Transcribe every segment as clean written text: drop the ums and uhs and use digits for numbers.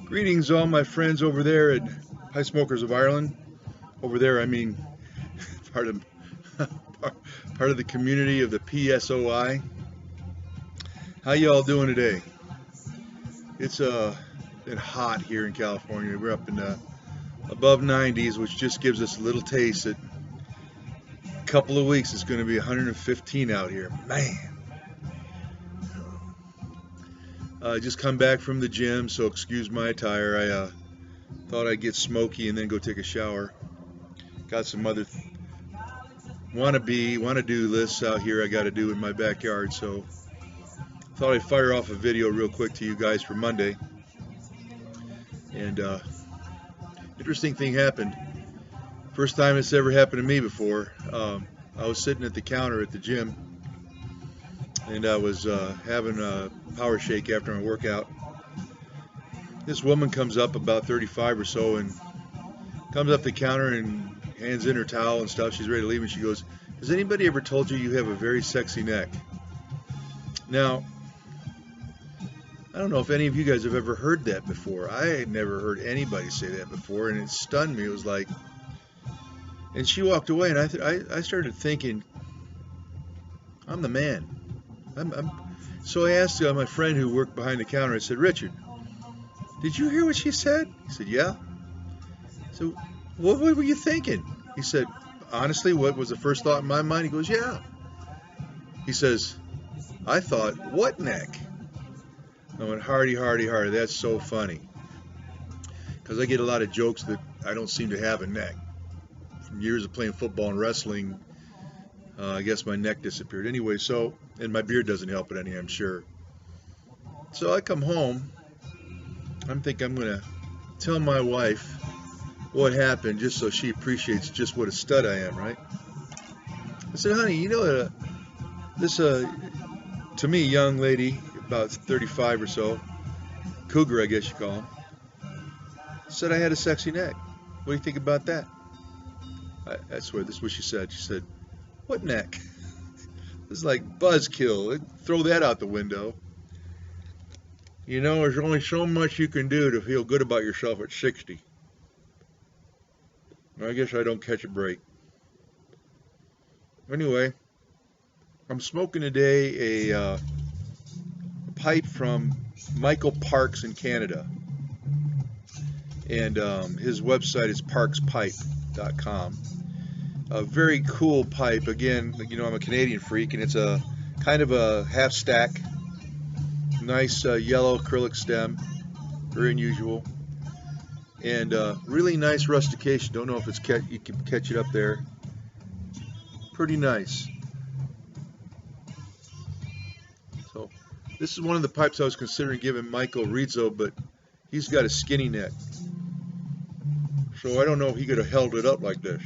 Greetings, all my friends over there at High Smokers of Ireland. Over there, I mean, part of part of the community of the PSOI. How y'all doing today? It's been hot here in California. We're up in the above 90s, which just gives us a little taste. That a couple of weeks it's going to be 115 out here. Man. I just come back from the gym, so excuse my attire. I thought I'd get smoky and then go take a shower. Got some other wanna-do lists out here I got to do in my backyard, so thought I'd fire off a video real quick to you guys for Monday. And interesting thing happened. First time it's ever happened to me before. I was sitting at the counter at the gym, and I was having a power shake after my workout. This woman comes up, about 35 or so, and comes up the counter and hands in her towel and stuff. She's ready to leave, and she goes, "Has anybody ever told you you have a very sexy neck?" Now, I don't know if any of you guys have ever heard that before. I had never heard anybody say that before, and it stunned me. It was like, and she walked away, and I started thinking, I'm the man. So I asked my friend who worked behind the counter, I said, "Richard, did you hear what she said?" He said, "Yeah." So what were you thinking? He said, "Honestly, what was the first thought in my mind?" He goes, "Yeah." He says, "I thought, what neck?" I went, hardy, that's so funny. Because I get a lot of jokes that I don't seem to have a neck. From years of playing football and wrestling, I guess my neck disappeared. Anyway, so, and my beard doesn't help it any, I'm sure. So I come home. I'm thinking I'm going to tell my wife what happened just so she appreciates just what a stud I am, right? I said, "Honey, you know, this, to me, young lady, about 35 or so, cougar, I guess you call him, said I had a sexy neck. What do you think about that?" I swear, this is what she said. She said, "What neck?" It's like buzzkill. Throw that out the window. You know, there's only so much you can do to feel good about yourself at 60. I guess I don't catch a break. Anyway, I'm smoking today a pipe from Michael Parks in Canada. And his website is parkspipe.com. A very cool pipe. Again, you know, I'm a Canadian freak, and it's a kind of a half stack, nice yellow acrylic stem, very unusual, and really nice rustication. Don't know if it's you can catch it up there. Pretty nice. So this is one of the pipes I was considering giving Michael Rizzo, but he's got a skinny neck, so I don't know if he could have held it up like this.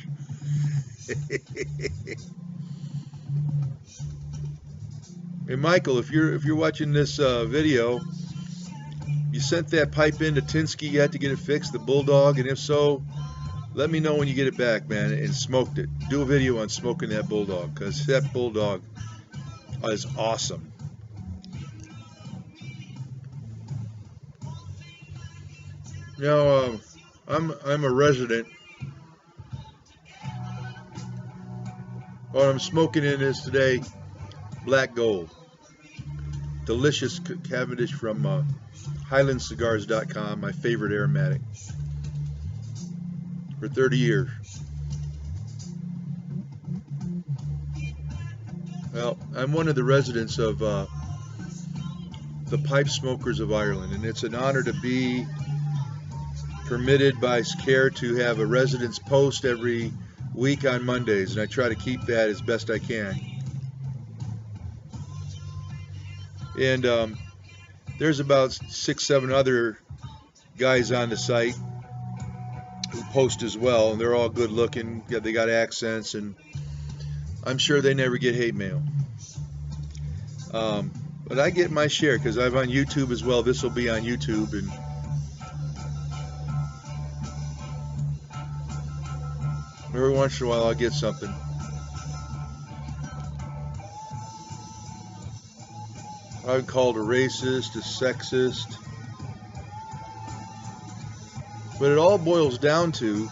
Hey Michael, if you're watching this video, you sent that pipe in to Tinsky yet to get it fixed, the Bulldog? And if so, let me know when you get it back, man, and smoked it. Do a video on smoking that Bulldog, because that Bulldog is awesome. Now, I'm a resident. What I'm smoking in is today Black Gold. Delicious Cavendish from HighlandCigars.com, my favorite aromatic. For 30 years. Well, I'm one of the residents of the Pipe Smokers of Ireland, and it's an honor to be permitted by CARE to have a residence post every week on Mondays, and I try to keep that as best I can. And there's about 6-7 other guys on the site who post as well, and they're all good looking. Yeah, they got accents, and I'm sure they never get hate mail. But I get my share because I'm on YouTube as well. This will be on YouTube, and every once in a while I'll get something. I've been called a racist, a sexist, But it all boils down to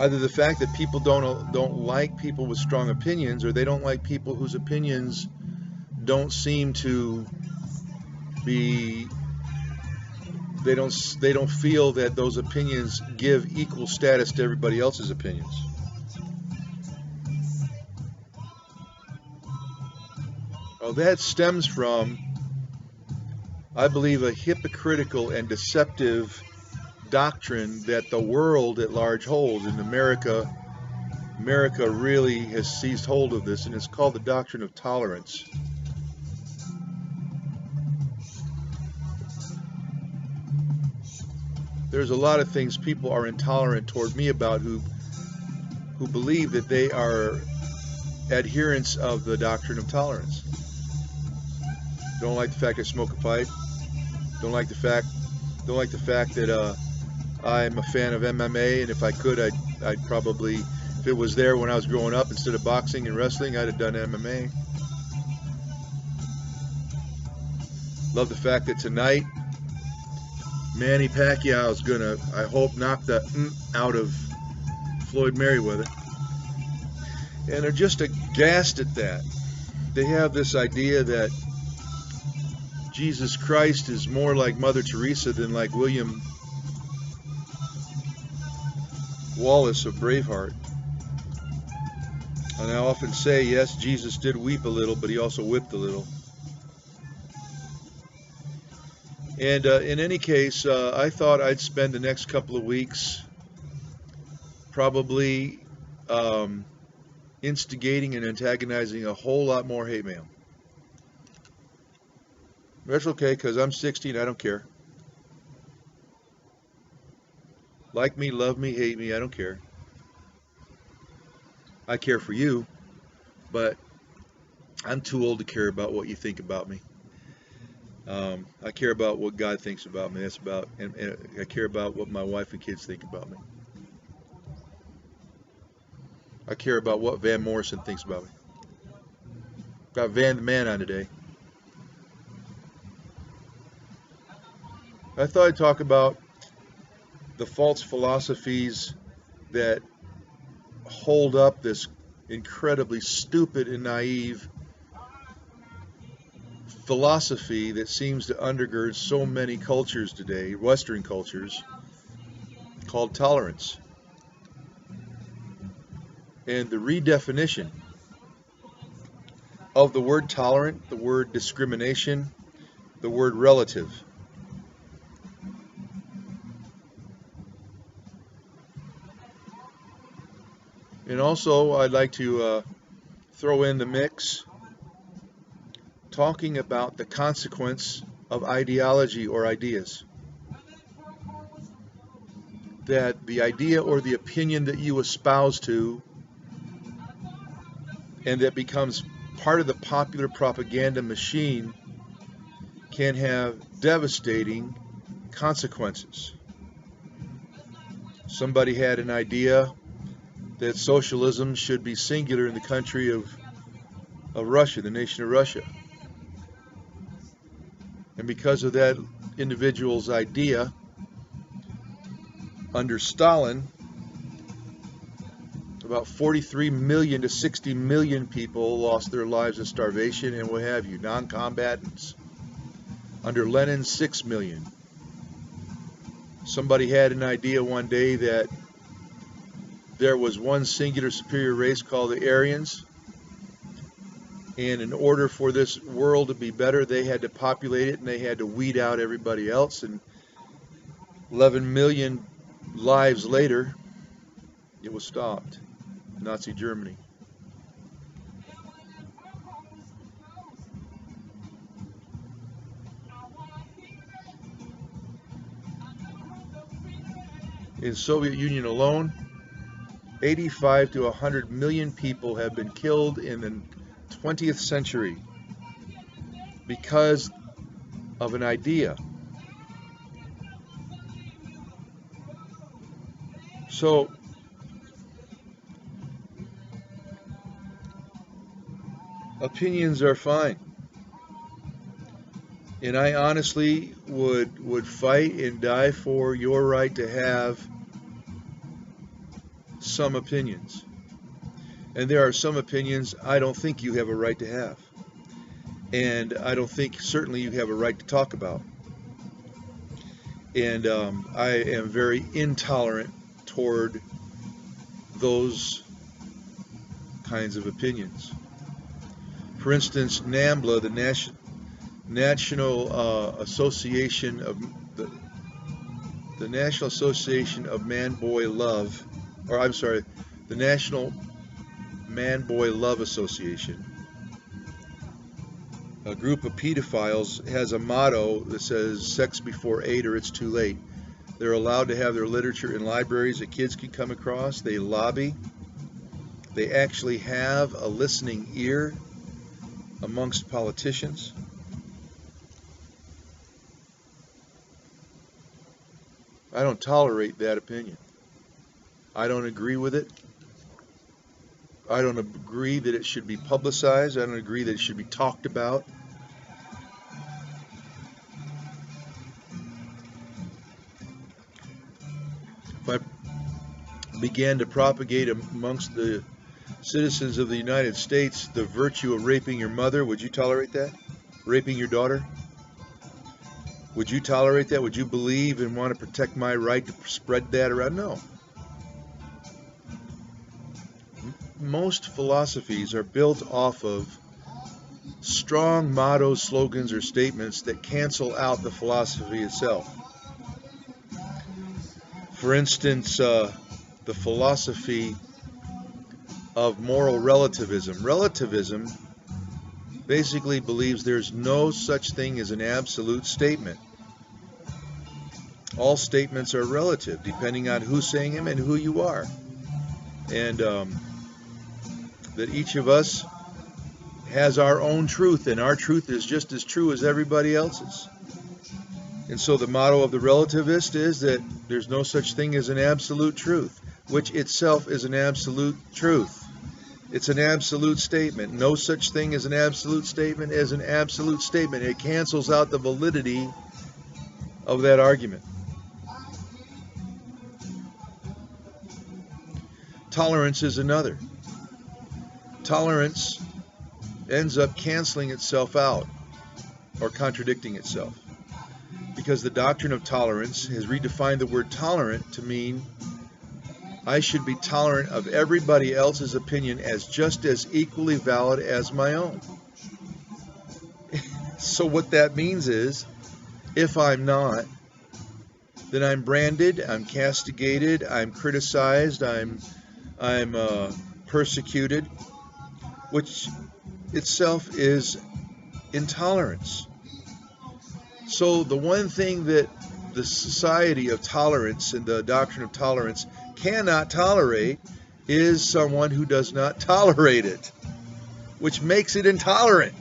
either the fact that people don't like people with strong opinions, or they don't like people whose opinions don't seem to be, they don't feel that those opinions give equal status to everybody else's opinions. Well, that stems from, I believe, a hypocritical and deceptive doctrine that the world at large holds. In America really has seized hold of this, and it's called the doctrine of tolerance. There's a lot of things people are intolerant toward me about who believe that they are adherents of the doctrine of tolerance. Don't like the fact I smoke a pipe. Don't like the fact that I'm a fan of MMA, and if I could, I'd probably, if it was there when I was growing up, instead of boxing and wrestling, I'd have done MMA. Love the fact that tonight Manny Pacquiao is gonna, I hope, knock the out of Floyd Mayweather. And they're just aghast at that. They have this idea that Jesus Christ is more like Mother Teresa than like William Wallace of Braveheart. And I often say, yes, Jesus did weep a little, but he also whipped a little. And in any case, I thought I'd spend the next couple of weeks probably instigating and antagonizing a whole lot more hate mail. That's okay, because I'm 60 and I don't care. Like me, love me, hate me, I don't care. I care for you, but I'm too old to care about what you think about me. I care about what God thinks about me. And I care about what my wife and kids think about me. I care about what Van Morrison thinks about me. Got Van the Man on today. I thought I'd talk about the false philosophies that hold up this incredibly stupid and naive philosophy that seems to undergird so many cultures today, Western cultures, called tolerance. And the redefinition of the word tolerant, the word discrimination, the word relative. And also, I'd like to throw in the mix talking about the consequence of ideology or ideas. That the idea or the opinion that you espouse to and that becomes part of the popular propaganda machine can have devastating consequences. Somebody had an idea that socialism should be singular in the country of Russia, the nation of Russia. And because of that individual's idea, under Stalin, about 43 million to 60 million people lost their lives of starvation and what have you, non-combatants. Under Lenin, 6 million. Somebody had an idea one day that there was one singular superior race called the Aryans, and in order for this world to be better, they had to populate it and they had to weed out everybody else, and 11 million lives later, it was stopped. Nazi Germany. In Soviet Union alone, 85 to 100 million people have been killed in the 20th century because of an idea. So opinions are fine. And I honestly would fight and die for your right to have some opinions. And there are some opinions I don't think you have a right to have. And I don't think certainly you have a right to talk about. And I am very intolerant toward those kinds of opinions. For instance, NAMBLA, the National Association of the National Association of Man-Boy Love, or I'm sorry, the National Man-Boy Love Association, a group of pedophiles, has a motto that says sex before 8 or it's too late. They're allowed to have their literature in libraries that kids can come across. They lobby. They actually have a listening ear amongst politicians. I don't tolerate that opinion. I don't agree with it. I don't agree that it should be publicized. I don't agree that it should be talked about. If I began to propagate amongst the citizens of the United States the virtue of raping your mother, would you tolerate that? Raping your daughter? Would you tolerate that? Would you believe and want to protect my right to spread that around? No. Most philosophies are built off of strong mottos, slogans, or statements that cancel out the philosophy itself. For instance, the philosophy of moral relativism. Relativism basically believes there's no such thing as an absolute statement. All statements are relative, depending on who's saying them and who you are. And that each of us has our own truth, and our truth is just as true as everybody else's. And so the motto of the relativist is that there's no such thing as an absolute truth, which itself is an absolute truth. It's an absolute statement. No such thing as an absolute statement as an absolute statement. It cancels out the validity of that argument. Tolerance is another. Tolerance ends up canceling itself out or contradicting itself, because the doctrine of tolerance has redefined the word tolerant to mean I should be tolerant of everybody else's opinion as just as equally valid as my own. So what that means is, if I'm not, then I'm branded, I'm castigated, I'm criticized, I'm persecuted, which itself is intolerance. So the one thing that the society of tolerance and the doctrine of tolerance cannot tolerate is someone who does not tolerate it, which makes it intolerant.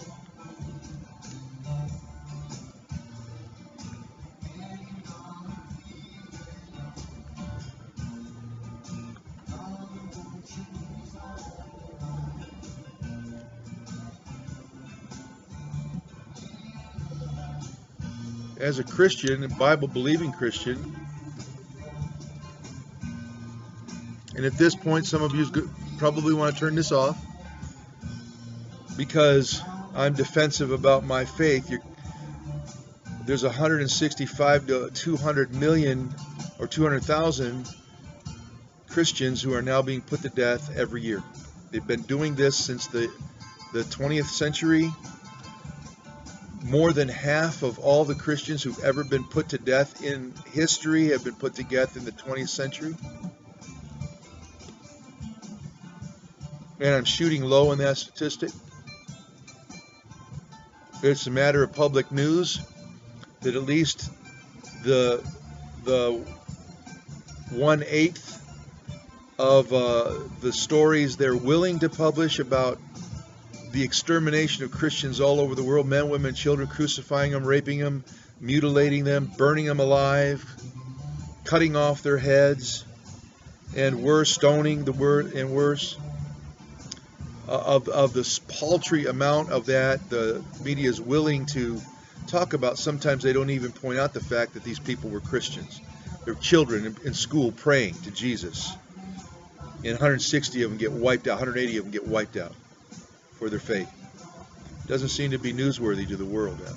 As a Christian, a Bible-believing Christian, and at this point some of you probably want to turn this off because I'm defensive about my faith. There's 165 to 200 million or 200,000 Christians who are now being put to death every year. They've been doing this since the 20th century. More than half of all the Christians who've ever been put to death in history have been put to death in the 20th century. And I'm shooting low on that statistic. It's a matter of public news that at least the 1/8 of the stories they're willing to publish about the extermination of Christians all over the world, men, women, children, crucifying them, raping them, mutilating them, burning them alive, cutting off their heads, and worse, stoning the word, and worse. Of this paltry amount of that, the media is willing to talk about, sometimes they don't even point out the fact that these people were Christians. Their children in school praying to Jesus. And 160 of them get wiped out, 180 of them get wiped out for their faith. Doesn't seem to be newsworthy to the world now.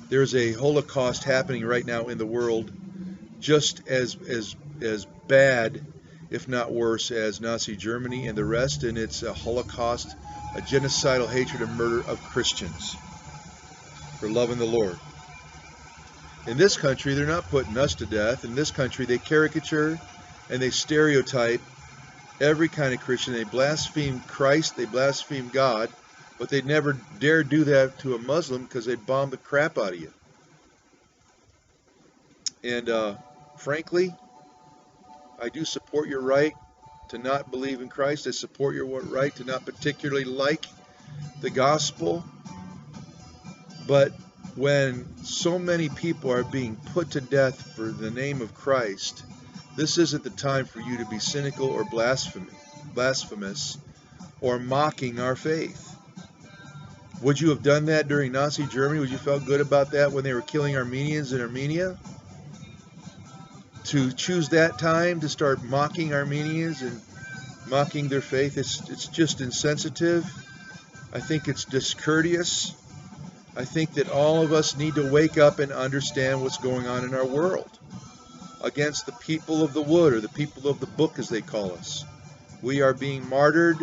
There's a Holocaust happening right now in the world, just as bad, if not worse, as Nazi Germany and the rest, and it's a Holocaust, a genocidal hatred and murder of Christians for loving the Lord. In this country, they're not putting us to death. In this country, they caricature and they stereotype every kind of Christian. They blaspheme Christ, they blaspheme God, but they'd never dare do that to a Muslim because they'd bomb the crap out of you. And frankly, I do support your right to not believe in Christ. I support your right to not particularly like the gospel. But when so many people are being put to death for the name of Christ, this isn't the time for you to be cynical or blasphemous or mocking our faith. Would you have done that during Nazi Germany? Would you have felt good about that when they were killing Armenians in Armenia? To choose that time to start mocking Armenians and mocking their faith, it's just insensitive. I think it's discourteous. I think that all of us need to wake up and understand what's going on in our world against the people of the wood, or the people of the book as they call us. We are being martyred,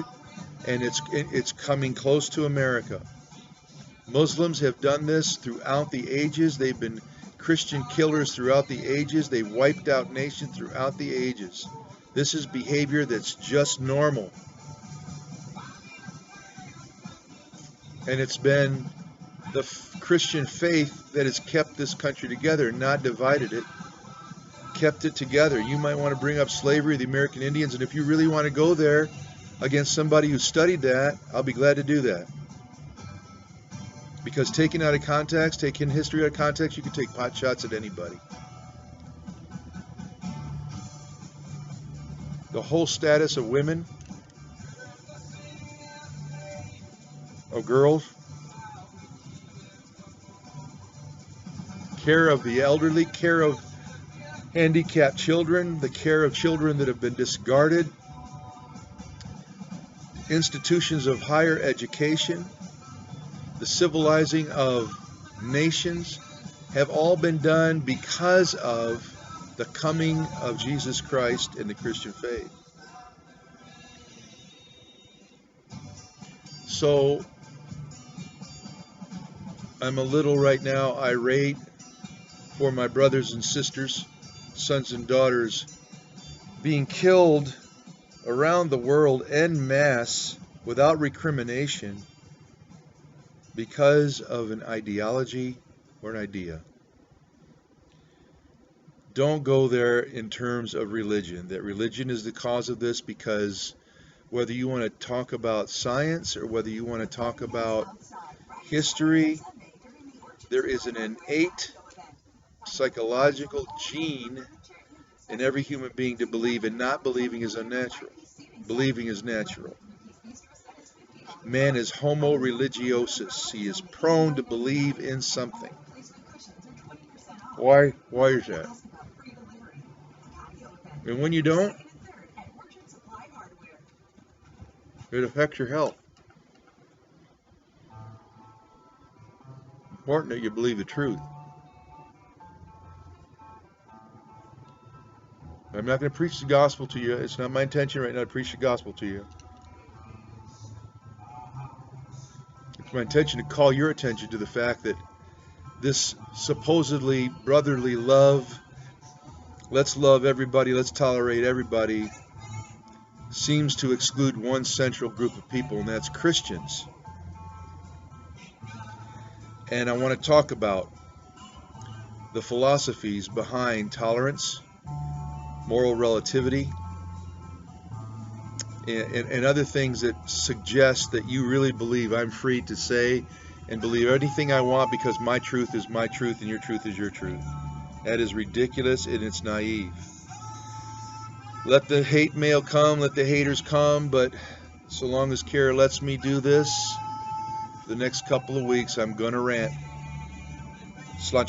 and it's coming close to America. Muslims have done this throughout the ages. They've been Christian killers throughout the ages. They've wiped out nations throughout the ages. This is behavior that's just normal. And it's been the Christian faith that has kept this country together, not divided it, kept it together. You might want to bring up slavery, the American Indians, and if you really want to go there against somebody who studied that, I'll be glad to do that. Because taken out of context, taking history out of context, you can take pot shots at anybody. The whole status of women, of girls, care of the elderly, care of handicapped children, the care of children that have been discarded, institutions of higher education, the civilizing of nations have all been done because of the coming of Jesus Christ and the Christian faith. So I'm a little right now irate for my brothers and sisters, sons and daughters being killed around the world en masse without recrimination because of an ideology or an idea. Don't go there in terms of religion, that religion is the cause of this, because whether you want to talk about science or whether you want to talk about history, there is an innate psychological gene in every human being to believe, and not believing is unnatural. Believing is natural. Man is homo religiosus. He is prone to believe in something. Why is that? And when you don't, it affects your health. Important that you believe the truth. I'm not going to preach the gospel to you. It's not my intention right now to preach the gospel to you. It's my intention to call your attention to the fact that this supposedly brotherly love, let's love everybody, let's tolerate everybody, seems to exclude one central group of people, and that's Christians. And I want to talk about the philosophies behind tolerance, moral relativity, and other things that suggest that you really believe I'm free to say and believe anything I want because my truth is my truth and your truth is your truth. That is ridiculous and it's naive. Let the hate mail come, let the haters come, but so long as Kara lets me do this, for the next couple of weeks I'm going to rant. Sláinte.